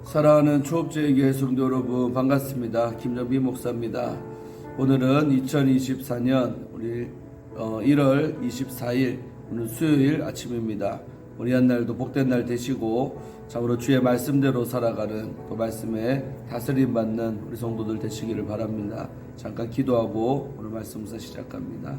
사랑하는 초업제에게 성도 여러분 반갑습니다. 김정비 목사입니다. 오늘은 2024년 우리 1월 24일 오늘 수요일 아침입니다. 우리 한 날도 복된 날 되시고 참으로 주의 말씀대로 살아가는 그 말씀에 다스림 받는 우리 성도들 되시기를 바랍니다. 잠깐 기도하고 오늘 말씀부터 시작합니다.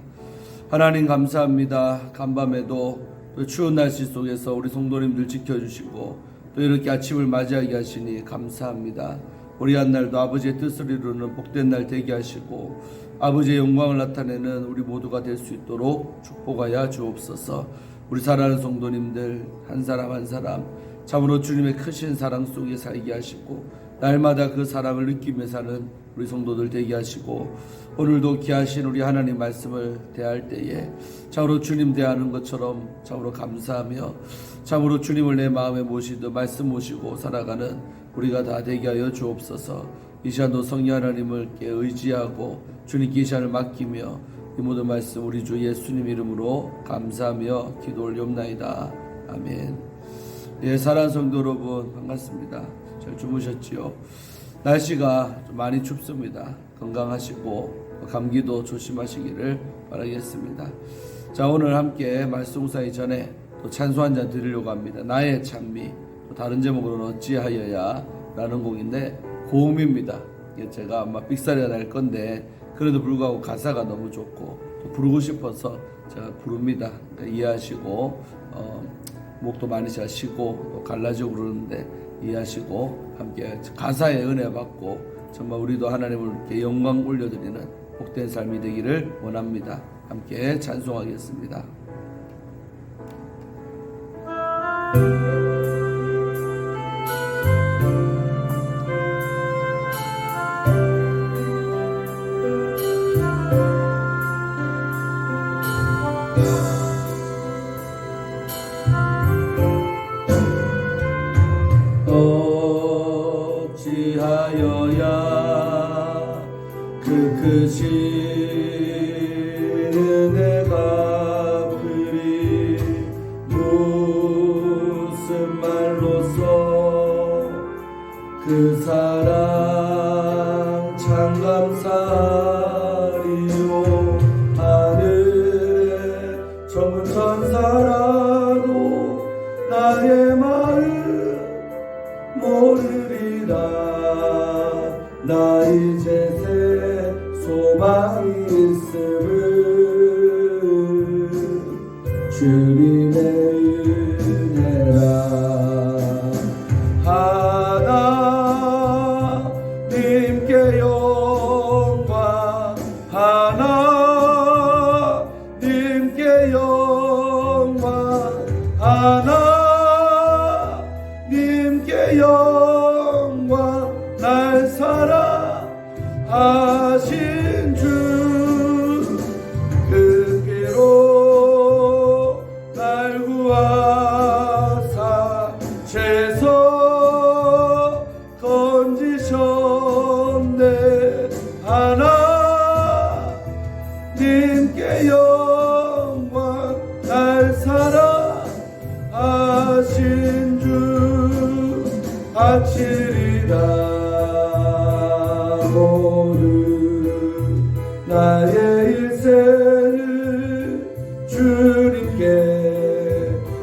하나님 감사합니다. 간밤에도 또 추운 날씨 속에서 우리 성도님들 지켜주시고 또 이렇게 아침을 맞이하게 하시니 감사합니다. 우리 한 날도 아버지의 뜻을 이루는 복된 날 되게 하시고 아버지의 영광을 나타내는 우리 모두가 될 수 있도록 축복하여 주옵소서. 우리 사랑하는 성도님들 한 사람 한 사람 참으로 주님의 크신 사랑 속에 살게 하시고 날마다 그 사랑을 느끼며 사는 우리 성도들 되게 하시고 오늘도 귀하신 우리 하나님 말씀을 대할 때에 참으로 주님 대하는 것처럼 참으로 감사하며 참으로 주님을 내 마음에 모시듯 말씀 모시고 살아가는 우리가 다 되게 하여 주옵소서. 이 시간도 성령 하나님을 의지하고 주님께 이 시간을 맡기며 이 모든 말씀 우리 주 예수님 이름으로 감사하며 기도 올리옵나이다. 아멘. 예, 사랑하는 성도 여러분 반갑습니다. 잘 주무셨지요? 날씨가 좀 많이 춥습니다. 건강하시고 감기도 조심하시기를 바라겠습니다. 자, 오늘 함께 말씀 묵상하기 전에 또 찬송 한 잔 드리려고 합니다. 나의 찬미, 또 다른 제목으로는 어찌하여야 라는 곡인데 고음입니다. 제가 아마 삑사리가 날 건데 그래도 불구하고 가사가 너무 좋고 또 부르고 싶어서 제가 부릅니다. 그러니까 이해하시고 목도 많이 자시고 또 갈라지고 그러는데 이해하시고 함께 가사의 은혜 받고 정말 우리도 하나님을 이렇게 영광 올려드리는 복된 삶이 되기를 원합니다. 함께 찬송하겠습니다. 어찌하여야 그 크신 은혜가 그리 무슨 말로써 그 사랑 참 감사리요. 하늘에 저문 천사라도 나의 마음 모르리라. 나 이제 새 소망이 있음을 주님의 은혜라. 하나님께 영광, 하나님께 영광, 하나님께 영광. 날 사랑하신 주 그께로 날 구하사 죄서 건지셨네. 하나님께 영광. 날 사랑하신 주 바치리라. 나의 일생을 주님께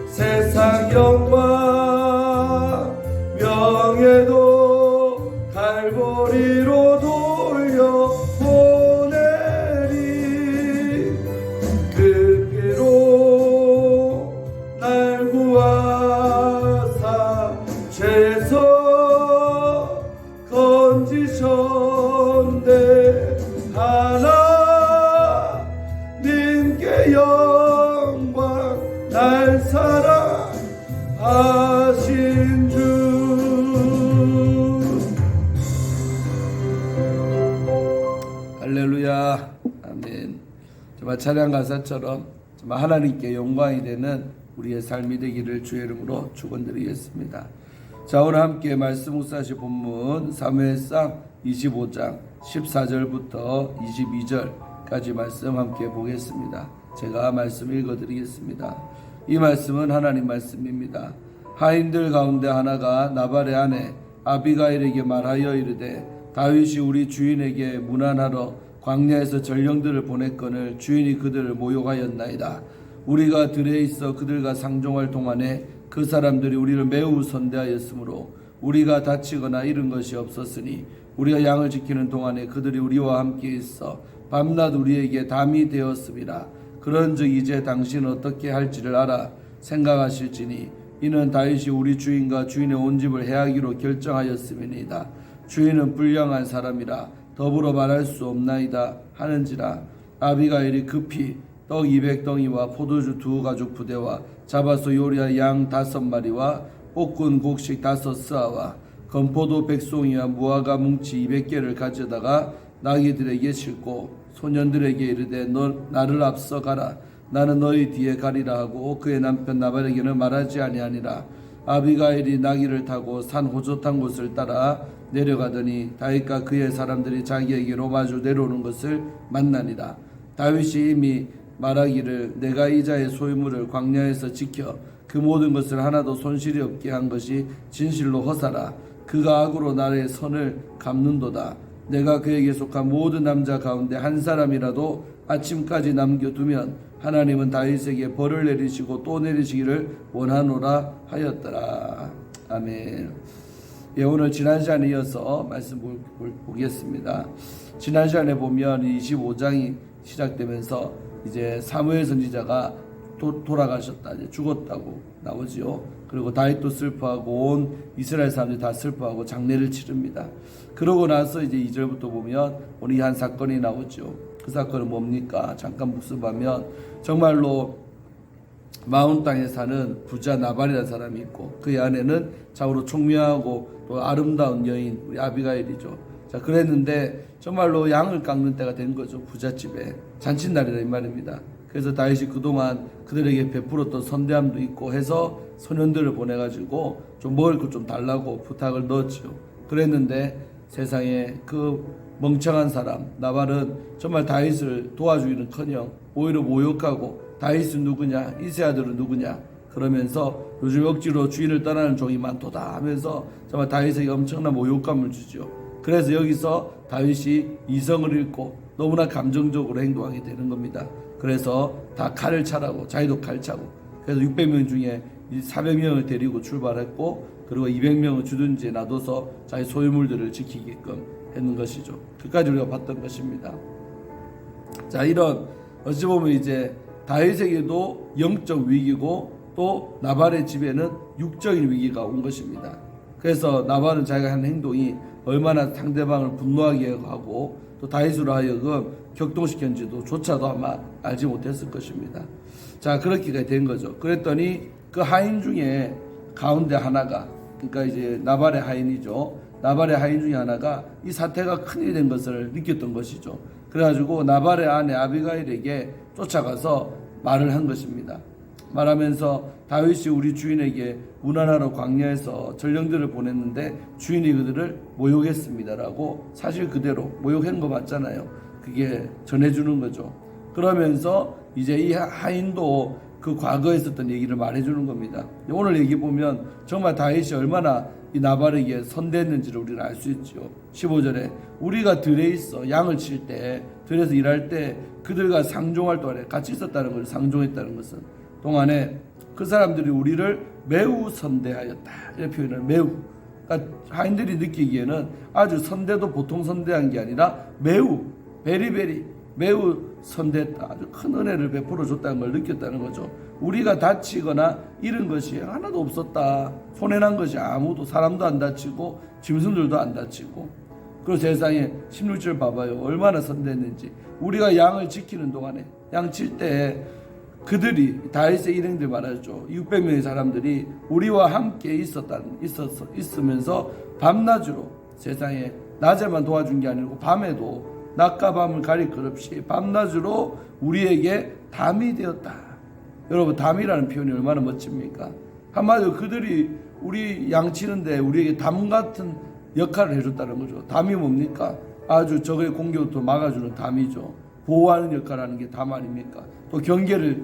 세상 영광 명예도 갈보리로 돌려보내리. 그께로 날 구하사 죄서 건지셨네. 하나님께 영광. 날 사랑하신 주. 할렐루야. 아멘. 정말 찬양 가사처럼 정말 하나님께 영광이 되는 우리의 삶이 되기를 주의 이름으로 축원드리겠습니다. 자, 오늘 함께 말씀 묵상하실 본문 사무엘상 25장 14절부터 22절까지 말씀 함께 보겠습니다. 제가 말씀 읽어드리겠습니다. 이 말씀은 하나님 말씀입니다. 하인들 가운데 하나가 나발의 아내 아비가일에게 말하여 이르되 다윗이 우리 주인에게 문안하러 광야에서 전령들을 보냈거늘 주인이 그들을 모욕하였나이다. 우리가 들에 있어 그들과 상종할 동안에 그 사람들이 우리를 매우 선대하였으므로 우리가 다치거나 잃은 것이 없었으니 우리가 양을 지키는 동안에 그들이 우리와 함께 있어 밤낮 우리에게 담이 되었음이라. 그런즉 이제 당신은 어떻게 할지를 알아 생각하실지니 이는 다윗이 우리 주인과 주인의 온 집을 해하기로 결정하였음이니이다. 주인은 불량한 사람이라 더불어 말할 수 없나이다 하는지라. 아비가일이 급히 떡 200덩이와 포도주 2가죽 부대와 잡아서 요리한 양 5마리와 볶은 곡식 5스아와 건포도 100송이와 무화과 뭉치 200개를 가져다가 나귀들에게 싣고 소년들에게 이르되 너 나를 앞서 가라. 나는 너희 뒤에 가리라 하고 그의 남편 나발에게는 말하지 아니하니라. 아비가일이 나귀를 타고 산 호젓한 곳을 따라 내려가더니 다윗과 그의 사람들이 자기에게로 마주 내려오는 것을 만나니라. 다윗이 이미 말하기를 내가 이자의 소유물을 광야에서 지켜 그 모든 것을 하나도 손실이 없게 한 것이 진실로 허사라. 그가 악으로 나의 선을 갚는도다. 내가 그에게 속한 모든 남자 가운데 한 사람이라도 아침까지 남겨두면 하나님은 다윗에게 벌을 내리시고 또 내리시기를 원하노라 하였더라. 아멘. 예, 오늘 지난 시간에 이어서 말씀 보겠습니다. 지난 시간에 보면 25장이 시작되면서 이제 사무엘 선지자가 돌아가셨다, 이제 죽었다고 나오지요. 그리고 다윗도 슬퍼하고 온 이스라엘 사람들이 다 슬퍼하고 장례를 치릅니다. 그러고 나서 이제 2절부터 보면 오늘 한 사건이 나오죠. 그 사건은 뭡니까? 잠깐 복습하면 정말로 마온 땅에 사는 부자 나발이라는 사람이 있고 그의 아내는 참으로 총명하고 또 아름다운 여인 우리 아비가일이죠. 자, 그랬는데 정말로 양을 깎는 때가 된 거죠. 부잣집에 잔칫날이라 이 말입니다. 그래서 다윗이 그동안 그들에게 베풀었던 선대함도 있고 해서 소년들을 보내가지고 좀 먹을 것 좀 달라고 부탁을 넣었죠. 그랬는데 세상에 그 멍청한 사람 나발은 정말 다윗을 도와주기는커녕 오히려 모욕하고 다윗은 누구냐, 이세 아들은 누구냐 그러면서 요즘 억지로 주인을 떠나는 종이 많도다 하면서 정말 다윗에게 엄청난 모욕감을 주죠. 그래서 여기서 다윗이 이성을 잃고 너무나 감정적으로 행동하게 되는 겁니다. 그래서 다 칼을 차라고 자기도 칼 차고 그래서 600명 중에 400명을 데리고 출발했고 그리고 200명을 주둔지에 놔둬서 자기 소유물들을 지키게끔 했는 것이죠. 그까지 우리가 봤던 것입니다. 자, 이런 어찌 보면 이제 다윗에게도 영적 위기고 또 나발의 집에는 육적인 위기가 온 것입니다. 그래서 나발은 자기가 한 행동이 얼마나 상대방을 분노하게 하고 또 다윗으로 하여금 격동시켰는지도 조차도 아마 알지 못했을 것입니다. 자, 그렇게 된 거죠. 그랬더니 그 하인 중에 가운데 하나가 그러니까 이제 나발의 하인이죠. 나발의 하인 중에 하나가 이 사태가 큰일이 된 것을 느꼈던 것이죠. 그래가지고 나발의 아내 아비가일에게 쫓아가서 말을 한 것입니다. 말하면서 다윗이 우리 주인에게 문안하러 광야에서 전령들을 보냈는데 주인이 그들을 모욕했습니다라고 사실 그대로 모욕한 거 맞잖아요. 그게 전해주는 거죠. 그러면서 이제 이 하인도 그 과거에 있었던 얘기를 말해주는 겁니다. 오늘 얘기 보면 정말 다윗이 얼마나 이 나발에게 선대했는지를 우리는 알 수 있죠. 15절에 우리가 들에 있어 양을 칠 때 들에서 일할 때 그들과 상종할 동안에 같이 있었다는 것을 상종했다는 것은 동안에 그 사람들이 우리를 매우 선대하였다 이렇게 표현을 매우 그러니까 하인들이 느끼기에는 아주 선대도 보통 선대한 게 아니라 매우 베리베리 매우 선대했다 아주 큰 은혜를 베풀어 줬다는 걸 느꼈다는 거죠. 우리가 다치거나 잃은 것이 하나도 없었다. 손해난 것이 아무도 사람도 안 다치고 짐승들도 안 다치고 그리고 세상에 16절 봐봐요. 얼마나 선대했는지. 우리가 양을 지키는 동안에 양 칠 때 그들이 다윗의 일행들 말하죠. 600명의 사람들이 우리와 함께 있으면서 밤낮으로 세상에 낮에만 도와준 게 아니고 밤에도 낮과 밤을 가릴 것 없이 밤낮으로 우리에게 담이 되었다. 여러분 담이라는 표현이 얼마나 멋집니까? 한마디로 그들이 우리 양치는데 우리에게 담 같은 역할을 해줬다는 거죠. 담이 뭡니까? 아주 적의 공격도 막아주는 담이죠. 보호하는 역할을 하는 게 담 아닙니까? 또 경계를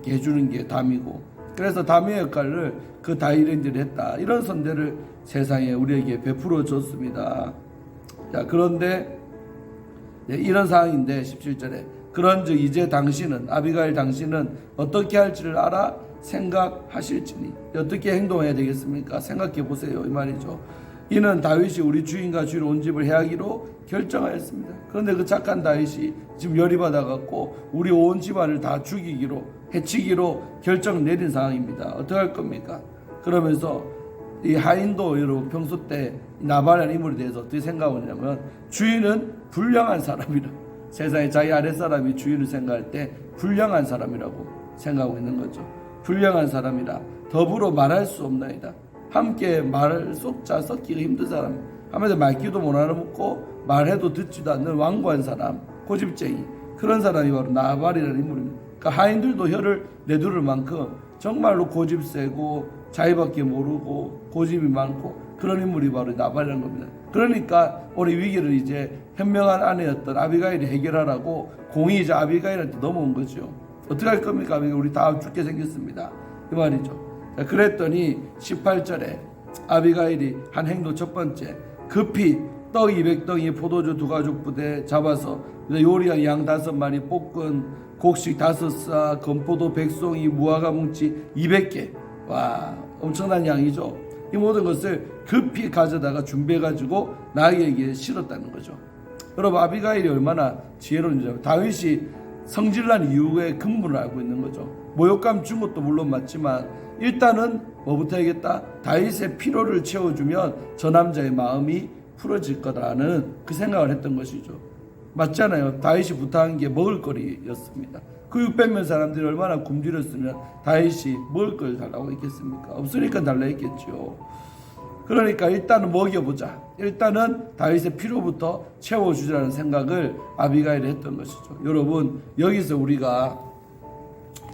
해주는 게 담이고 그래서 다미의 역할을 그 다윗들이 했다. 이런 선대를 세상에 우리에게 베풀어 줬습니다. 자, 그런데 이런 상황인데 17절에 그런즉 이제 당신은 아비가일 당신은 어떻게 할지를 알아 생각하실지니 어떻게 행동해야 되겠습니까? 생각해 보세요 이 말이죠. 이는 다윗이 우리 주인과 주인 온 집을 해하기로 결정하였습니다. 그런데 그 착한 다윗이 지금 열이 받아갖고 우리 온 집안을 다 죽이기로 해치기로 결정 내린 상황입니다. 어떻게 할 겁니까? 그러면서 이 하인도 여러분 평소 때 나발이라는 인물에 대해서 어떻게 생각하냐면 주인은 불량한 사람이라 세상에 자기 아랫사람이 주인을 생각할 때 불량한 사람이라고 생각하고 있는 거죠. 불량한 사람이라 더불어 말할 수 없나이다. 함께 말 쏟자 섞기가 힘든 사람 하면서 말귀도 못 알아먹고 말해도 듣지도 않는 완고한 사람 고집쟁이 그런 사람이 바로 나발이라는 인물입니다. 그러니까 하인들도 혀를 내두를 만큼 정말로 고집 세고 자기밖에 모르고 고집이 많고 그런 인물이 바로 나발이라는 겁니다. 그러니까 우리 위기를 이제 현명한 아내였던 아비가일이 해결하라고 공이 이제 아비가일한테 넘어온 거죠. 어떻게 할 겁니까? 우리 다 죽게 생겼습니다. 이 말이죠. 그랬더니 18절에 아비가일이 한 행동 첫 번째 급히 떡 200덩이 포도주 2가죽 부대 잡아서 요리한 양 5마리 볶은 곡식 5사 건포도 100송이 무화과 뭉치 200개 와 엄청난 양이죠. 이 모든 것을 급히 가져다가 준비해가지고 나에게 실었다는 거죠. 여러분 아비가일이 얼마나 지혜로운지 다윗이 성질난 이유의 근본을 알고 있는 거죠. 모욕감 준 것도 물론 맞지만 일단은 뭐부터 해야겠다? 다윗의 피로를 채워주면 저 남자의 마음이 풀어질 거라는 그 생각을 했던 것이죠. 맞잖아요. 다윗이 부탁한 게 먹을거리였습니다. 그 600명 사람들이 얼마나 굶주렸으면 다윗이 먹을 걸 달라고 했겠습니까? 없으니까 달라 했겠죠. 그러니까 일단은 먹여보자. 일단은 다윗의 피로부터 채워주자는 생각을 아비가일이 했던 것이죠. 여러분 여기서 우리가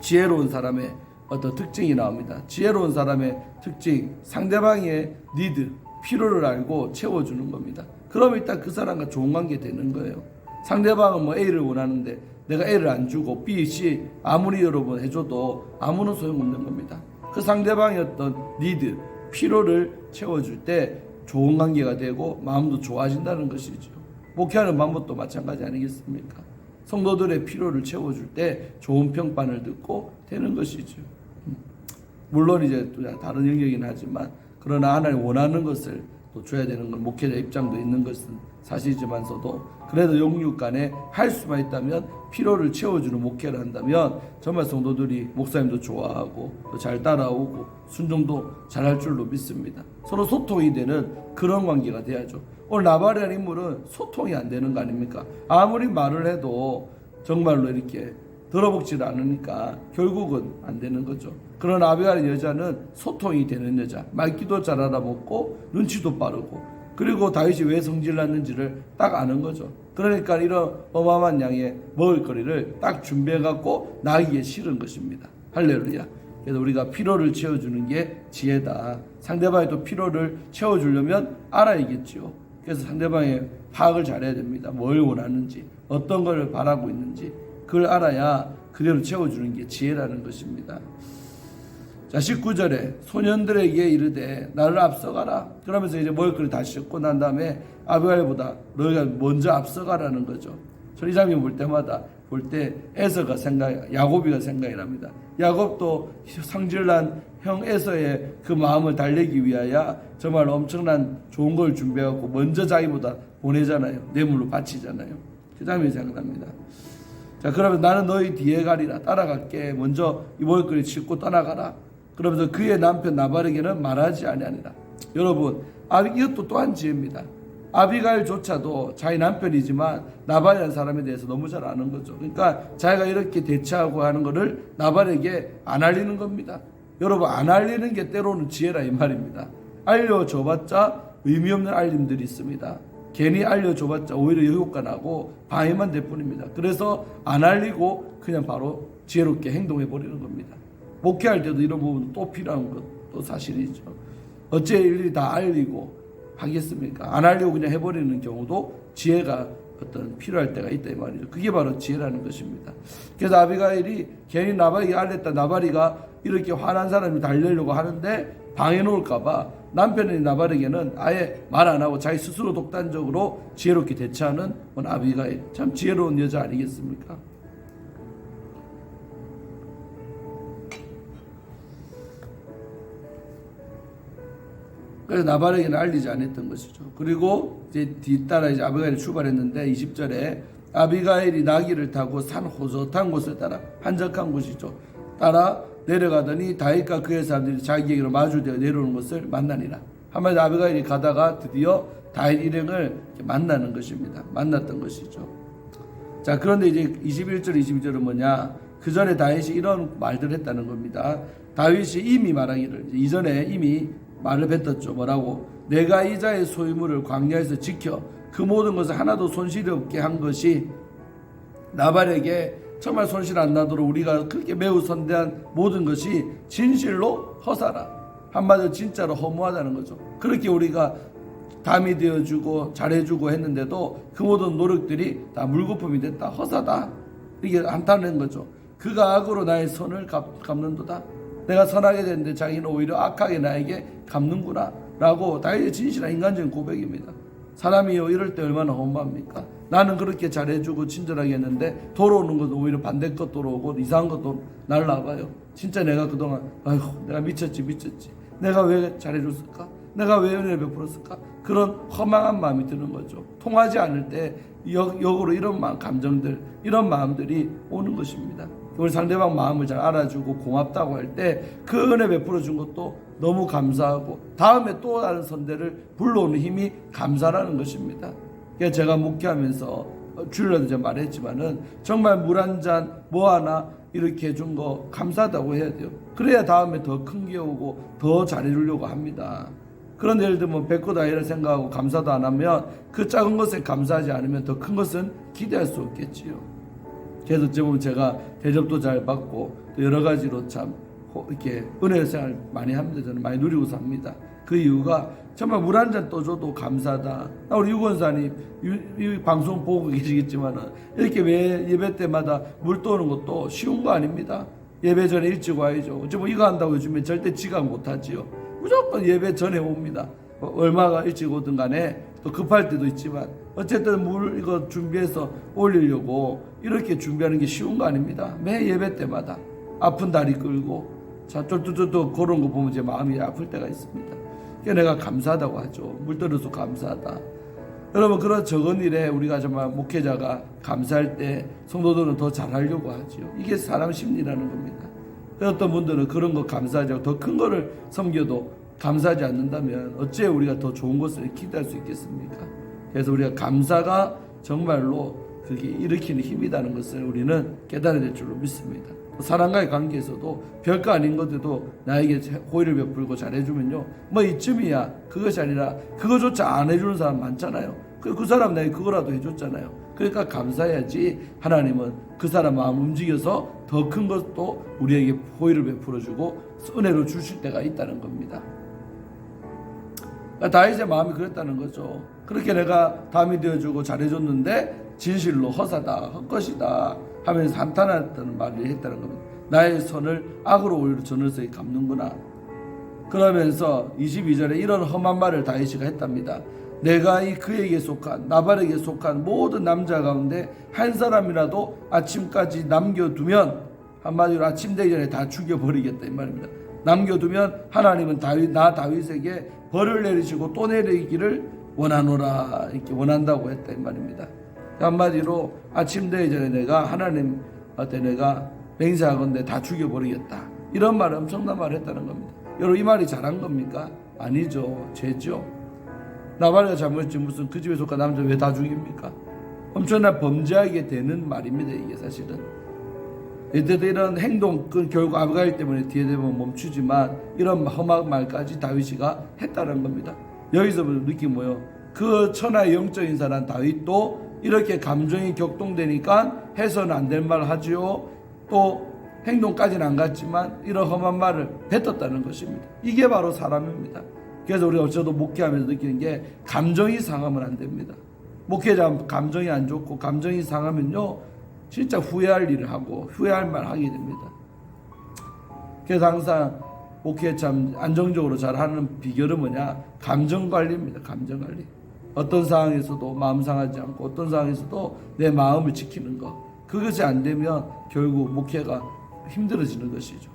지혜로운 사람의 어떤 특징이 나옵니다. 지혜로운 사람의 특징 상대방의 니드 필요를 알고 채워주는 겁니다. 그럼 일단 그 사람과 좋은 관계 되는 거예요. 상대방은 뭐 A를 원하는데 내가 A를 안 주고 B, C 아무리 여러분 해줘도 아무런 소용없는 겁니다. 그 상대방의 어떤 니드 필요를 채워줄 때 좋은 관계가 되고 마음도 좋아진다는 것이죠. 목회하는 방법도 마찬가지 아니겠습니까? 성도들의 필요를 채워줄 때 좋은 평판을 듣고 되는 것이죠. 물론 이제 또 다른 영역이긴 하지만 그러나 하나님 원하는 것을 또 줘야 되는 건 목회자 입장도 있는 것은 사실이지만서도 그래도 영육 간에 할 수만 있다면 필요를 채워주는 목회를 한다면 정말 성도들이 목사님도 좋아하고 또 잘 따라오고 순종도 잘할 줄로 믿습니다. 서로 소통이 되는 그런 관계가 돼야죠. 오늘 나발이라는 인물은 소통이 안 되는 거 아닙니까? 아무리 말을 해도 정말로 이렇게 들어먹질 않으니까 결국은 안 되는 거죠. 그러나 아비가일 여자는 소통이 되는 여자, 말귀도 잘 알아먹고 눈치도 빠르고 그리고 다윗이 왜 성질 났는지를 딱 아는 거죠. 그러니까 이런 어마어마한 양의 먹을거리를 딱 준비해갖고 나에게 실은 것입니다. 할렐루야. 그래서 우리가 피로를 채워주는 게 지혜다. 상대방의 또 피로를 채워주려면 알아야겠죠. 그래서 상대방의 파악을 잘해야 됩니다. 뭘 원하는지, 어떤 걸 바라고 있는지 그걸 알아야 그대로 채워주는 게 지혜라는 것입니다. 자 19절에 소년들에게 이르되 나를 앞서가라. 그러면서 이제 먹을거리 다 씻고 난 다음에 아비가일보다 너희가 먼저 앞서가라는 거죠. 저이 장면 볼 때마다 볼 때 에서가 야곱이가 생각이 납니다. 야곱도 성질난 형 에서의 그 마음을 달래기 위하여 정말 엄청난 좋은 걸 준비하고 먼저 자기보다 보내잖아요. 뇌물로 바치잖아요. 그 장면이 생각납니다. 자 그러면 나는 너희 뒤에 가리라. 따라갈게. 먼저 이 먹을거리 싣고 떠나가라. 그러면서 그의 남편 나발에게는 말하지 아니하니라. 여러분 이것도 또한 지혜입니다. 아비가일조차도 자기 남편이지만 나발이라는 사람에 대해서 너무 잘 아는 거죠. 그러니까 자기가 이렇게 대처하고 하는 거를 나발에게 안 알리는 겁니다. 여러분 안 알리는 게 때로는 지혜라 이 말입니다. 알려줘봤자 의미 없는 알림들이 있습니다. 괜히 알려줘봤자 오히려 의욕가 나고 방해만 될 뿐입니다. 그래서 안 알리고 그냥 바로 지혜롭게 행동해버리는 겁니다. 목회할 때도 이런 부분 또 필요한 것도 사실이죠. 어째 일일이 다 알리고 하겠습니까? 안 알리고 그냥 해버리는 경우도 지혜가 어떤 필요할 때가 있다 이 말이죠. 그게 바로 지혜라는 것입니다. 그래서 아비가일이 괜히 나발에게 알렸다. 나발이가 이렇게 화난 사람이 달려려고 하는데 방해 놓을까봐 남편인 나발에게는 아예 말 안 하고 자기 스스로 독단적으로 지혜롭게 대처하는 아비가일. 참 지혜로운 여자 아니겠습니까? 그래서 나발에게는 알리지 않았던 것이죠. 그리고 이제 뒤따라 이제 아비가일이 출발했는데 20절에 아비가일이 나귀를 타고 산 호젓한 곳을 따라 한적한 곳이죠. 따라 내려가더니 다윗과 그의 사람들이 자기에게로 마주되어 내려오는 것을 만나니라. 한마디로 아비가일이 가다가 드디어 다윗 일행을 만나는 것입니다. 만났던 것이죠. 자, 그런데 이제 21절 22절은 뭐냐? 그 전에 다윗이 이런 말들을 했다는 겁니다. 다윗이 이미 말하기를 이전에 이미 말을 뱉었죠. 뭐라고? 내가 이자의 소유물을 광야에서 지켜 그 모든 것을 하나도 손실이 없게 한 것이 나발에게 정말 손실 안 나도록 우리가 그렇게 매우 선대한 모든 것이 진실로 허사라. 한마디로 진짜로 허무하다는 거죠. 그렇게 우리가 담이 되어주고 잘해주고 했는데도 그 모든 노력들이 다 물거품이 됐다. 허사다. 이게 한탄한 거죠. 그가 악으로 나의 선을 갚는도다. 내가 선하게 됐는데 자기는 오히려 악하게 나에게 갚는구나 라고 다윗의 진실한 인간적인 고백입니다. 사람이요 이럴 때 얼마나 허무합니까? 나는 그렇게 잘해주고 친절하게 했는데 돌아오는 것도 오히려 반대 것 돌아오고 이상한 것도 날라와요. 진짜 내가 그동안 아이고 내가 미쳤지 내가 왜 잘해줬을까? 내가 왜 은혜를 베풀었을까? 그런 허망한 마음이 드는 거죠. 통하지 않을 때 역으로 이런 감정들 이런 마음들이 오는 것입니다. 우리 상대방 마음을 잘 알아주고 고맙다고 할 때 그 은혜 베풀어 준 것도 너무 감사하고 다음에 또 다른 선대를 불러오는 힘이 감사라는 것입니다. 그래서 제가 목회하면서 주일날도 제가 말했지만은 정말 물 한 잔 뭐 하나 이렇게 해준 거 감사하다고 해야 돼요. 그래야 다음에 더 큰 게 오고 더 잘해주려고 합니다. 그런데 예를 들면 뵙고다 이런 생각하고 감사도 안 하면 그 작은 것에 감사하지 않으면 더 큰 것은 기대할 수 없겠지요. 그래서 어찌 보면 제가 대접도 잘 받고 또 여러 가지로 참 이렇게 은혜 생활 많이 합니다. 저는 많이 누리고 삽니다. 그 이유가 정말 물 한 잔 떠줘도 감사하다. 우리 유권사님 이 방송 보고 계시겠지만은 이렇게 매 예배 때마다 물 떠오는 것도 쉬운 거 아닙니다. 예배 전에 일찍 와야죠. 어찌 보면 이거 한다고 요즘에 절대 지각 못하지요. 무조건 예배 전에 옵니다. 얼마가 일찍 오든 간에 또 급할 때도 있지만 어쨌든 물 이거 준비해서 올리려고 이렇게 준비하는 게 쉬운 거 아닙니다. 매 예배 때마다 아픈 다리 끌고 자 쫄쫄쫄 그런 거 보면 제 마음이 아플 때가 있습니다. 그러니까 내가 감사하다고 하죠. 물 떨어서 감사하다. 여러분 그런 적은 일에 우리가 정말 목회자가 감사할 때 성도들은 더 잘하려고 하죠. 이게 사람 심리라는 겁니다. 어떤 분들은 그런 거 감사하지 않고 더 큰 거를 섬겨도 감사하지 않는다면 어째 우리가 더 좋은 것을 기대할 수 있겠습니까? 그래서 우리가 감사가 정말로 그게 일으키는 힘이라는 것을 우리는 깨달아야 될 줄로 믿습니다. 사람과의 관계에서도 별거 아닌 것에도 나에게 호의를 베풀고 잘해주면요 뭐 이쯤이야. 그것이 아니라 그거조차 안 해주는 사람 많잖아요. 그 사람 나에게 그거라도 해줬잖아요. 그러니까 감사해야지 하나님은 그 사람 마음 움직여서 더 큰 것도 우리에게 호의를 베풀어주고 은혜로 주실 때가 있다는 겁니다. 다윗의 마음이 그랬다는 거죠. 그렇게 내가 담이 되어주고 잘해줬는데 진실로 허사다 헛것이다 하면서 한탄했다는 말을 했다는 겁니다. 나의 선을 악으로 오히려 전을서에 갚는구나. 그러면서 22절에 이런 험한 말을 다윗이가 했답니다. 내가 이 그에게 속한 나발에게 속한 모든 남자 가운데 한 사람이라도 아침까지 남겨두면 한마디로 아침 되기 전에 다 죽여버리겠다 이 말입니다. 남겨두면 하나님은 다윗에게 벌을 내리시고 또 내리기를 원하노라 이렇게 원한다고 했다 이 말입니다. 한마디로 아침 되기 전에 내가 하나님한테 내가 맹세하건대 다 죽여버리겠다 이런 말을 엄청난 말을 했다는 겁니다. 여러분 이 말이 잘한 겁니까? 아니죠. 죄죠. 나발이가 잘못했지 무슨 그 집에 속한 남자 왜 다 죽입니까? 엄청난 범죄하게 되는 말입니다. 이게 사실은 이때도 이런 행동 결국 아비가일 때문에 뒤에 되면 멈추지만 이런 험한 말까지 다윗이가 했다는 겁니다. 여기서 느낀 뭐예요? 그 천하의 영적인 사람 다윗도 이렇게 감정이 격동되니까 해서는 안 될 말 하지요. 또 행동까지는 안 갔지만 이런 험한 말을 뱉었다는 것입니다. 이게 바로 사람입니다. 그래서 우리가 어쩌도 목회하면서 느끼는 게 감정이 상하면 안 됩니다. 목회자 감정이 안 좋고 감정이 상하면요 진짜 후회할 일을 하고 후회할 말 하게 됩니다. 그래서 항상 목회 참 안정적으로 잘하는 비결은 뭐냐? 감정관리입니다. 감정관리. 어떤 상황에서도 마음 상하지 않고 어떤 상황에서도 내 마음을 지키는 것. 그것이 안 되면 결국 목회가 힘들어지는 것이죠.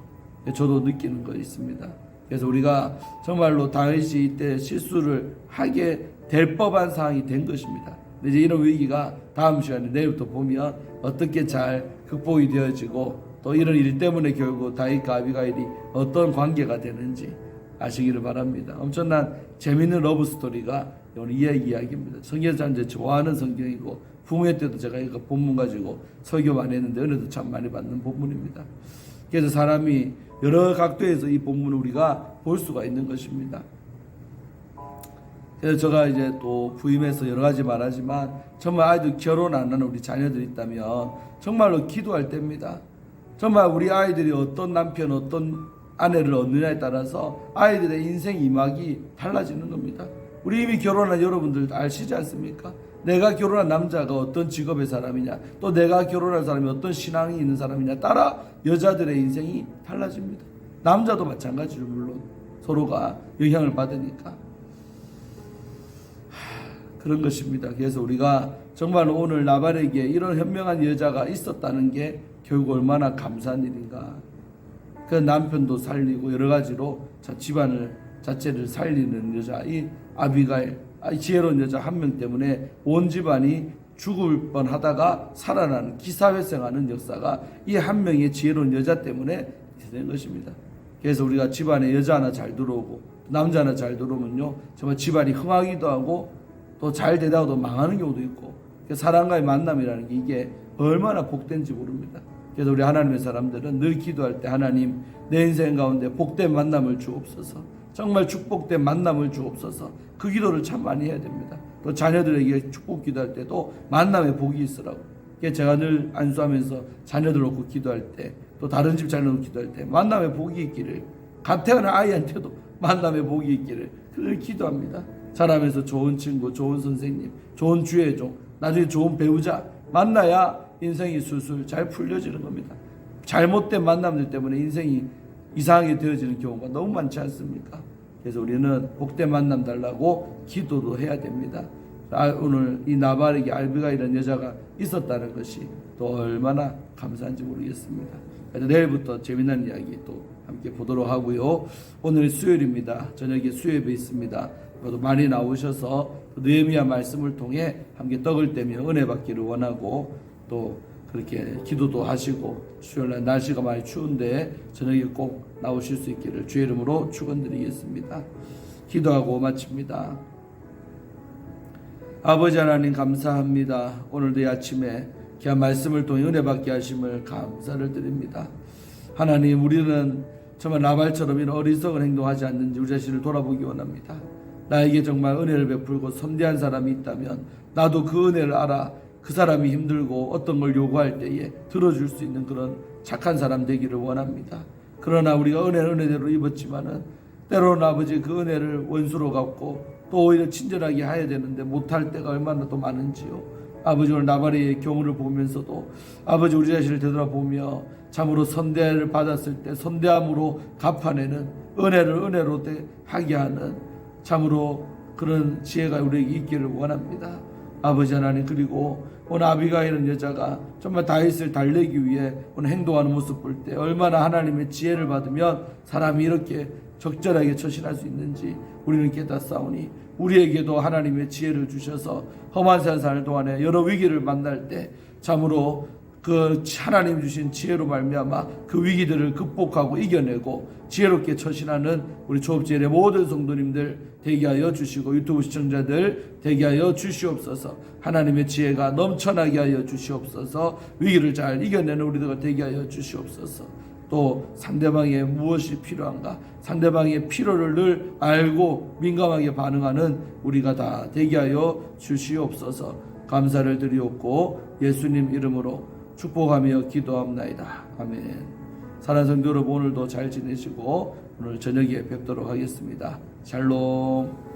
저도 느끼는 거 있습니다. 그래서 우리가 정말로 다윗이 이때 실수를 하게 될 법한 상황이 된 것입니다. 이제 이런 위기가 다음 시간에 내일부터 보면 어떻게 잘 극복이 되어지고 또 이런 일 때문에 결국 다윗과 아비가일이 어떤 관계가 되는지 아시기를 바랍니다. 엄청난 재미있는 러브 스토리가 오늘 이 이야기입니다. 성경에서 이제 좋아하는 성경이고 부모회 때도 제가 이거 본문 가지고 설교 많이 했는데 은혜도 참 많이 받는 본문입니다. 그래서 사람이 여러 각도에서 이 본문을 우리가 볼 수가 있는 것입니다. 그래서 제가 이제 또 부임해서 여러 가지 말하지만 정말 아이들 결혼 안 하는 우리 자녀들이 있다면 정말로 기도할 때입니다. 정말 우리 아이들이 어떤 남편, 어떤 아내를 얻느냐에 따라서 아이들의 인생 이막이 달라지는 겁니다. 우리 이미 결혼한 여러분들 아시지 않습니까? 내가 결혼한 남자가 어떤 직업의 사람이냐, 또 내가 결혼한 사람이 어떤 신앙이 있는 사람이냐 따라 여자들의 인생이 달라집니다. 남자도 마찬가지로 물론 서로가 영향을 받으니까 그런 것입니다. 그래서 우리가 정말 오늘 나발에게 이런 현명한 여자가 있었다는 게 결국 얼마나 감사한 일인가. 그 남편도 살리고 여러 가지로 집안을 자체를 살리는 여자, 이 아비가일, 지혜로운 여자 한 명 때문에 온 집안이 죽을 뻔하다가 살아나는 기사회생하는 역사가 이 한 명의 지혜로운 여자 때문에 된 것입니다. 그래서 우리가 집안에 여자 하나 잘 들어오고 남자 하나 잘 들어오면요 정말 집안이 흥하기도 하고 또 잘 되다가도 망하는 경우도 있고, 사람과의 만남이라는 게 이게 얼마나 복된지 모릅니다. 그래서 우리 하나님의 사람들은 늘 기도할 때 하나님 내 인생 가운데 복된 만남을 주옵소서, 정말 축복된 만남을 주옵소서, 그 기도를 참 많이 해야 됩니다. 또 자녀들에게 축복 기도할 때도 만남의 복이 있으라고. 제가 늘 안수하면서 자녀들 놓고 기도할 때, 또 다른 집 자녀 놓고 기도할 때 만남의 복이 있기를, 갓 태어난 아이한테도 만남의 복이 있기를 늘 기도합니다. 자라면서 좋은 친구, 좋은 선생님, 좋은 주의 종, 나중에 좋은 배우자 만나야 인생이 술술 잘 풀려지는 겁니다. 잘못된 만남들 때문에 인생이 이상하게 되어지는 경우가 너무 많지 않습니까? 그래서 우리는 복된 만남 달라고 기도도 해야 됩니다. 오늘 이 나발에게 아비가일이라는 여자가 있었다는 것이 또 얼마나 감사한지 모르겠습니다. 그래서 내일부터 재미난 이야기 또 함께 보도록 하고요. 오늘 수요일입니다. 저녁에 수요예배 있습니다. 또 많이 나오셔서 느헤미야 말씀을 통해 함께 떡을 떼며 은혜 받기를 원하고, 또 그렇게 기도도 하시고, 수요일날 날씨가 많이 추운데 저녁에 꼭 나오실 수 있기를 주의 이름으로 축원드리겠습니다. 기도하고 마칩니다. 아버지 하나님 감사합니다. 오늘도 이 아침에 귀한 말씀을 통해 은혜 받게 하심을 감사를 드립니다. 하나님, 우리는 정말 나발처럼 이런 어리석은 행동하지 않는지 우리 자신을 돌아보기 원합니다. 나에게 정말 은혜를 베풀고 선대한 사람이 있다면 나도 그 은혜를 알아 그 사람이 힘들고 어떤 걸 요구할 때에 들어줄 수 있는 그런 착한 사람 되기를 원합니다. 그러나 우리가 은혜는 은혜대로 입었지만은 때로는 아버지 그 은혜를 원수로 갚고 또 오히려 친절하게 해야 되는데 못할 때가 얼마나 또 많은지요. 아버지, 오늘 나발의 경우를 보면서도 아버지 우리 자신을 되돌아보며 참으로 선대를 받았을 때 선대함으로 갚아내는, 은혜를 은혜로 하게 하는 참으로 그런 지혜가 우리에게 있기를 원합니다. 아버지 하나님, 그리고 오늘 아비가일은 여자가 정말 다윗을 달래기 위해 오늘 행동하는 모습 볼 때 얼마나 하나님의 지혜를 받으면 사람이 이렇게 적절하게 처신할 수 있는지 우리는 깨닫사오니, 우리에게도 하나님의 지혜를 주셔서 험한 세상 동안에 여러 위기를 만날 때 참으로 그 하나님 주신 지혜로 말미암아 그 위기들을 극복하고 이겨내고 지혜롭게 처신하는 우리 조업지엘의 모든 성도님들 되게 하여 주시고, 유튜브 시청자들 되게 하여 주시옵소서. 하나님의 지혜가 넘쳐나게 하여 주시옵소서. 위기를 잘 이겨내는 우리들과 되게 하여 주시옵소서. 또 상대방의 무엇이 필요한가, 상대방의 필요를 늘 알고 민감하게 반응하는 우리가 다 되게 하여 주시옵소서. 감사를 드리옵고 예수님 이름으로 축복하며 기도합나이다. 아멘. 사랑하는 성도 여러분, 오늘도 잘 지내시고 오늘 저녁에 뵙도록 하겠습니다. 샬롬.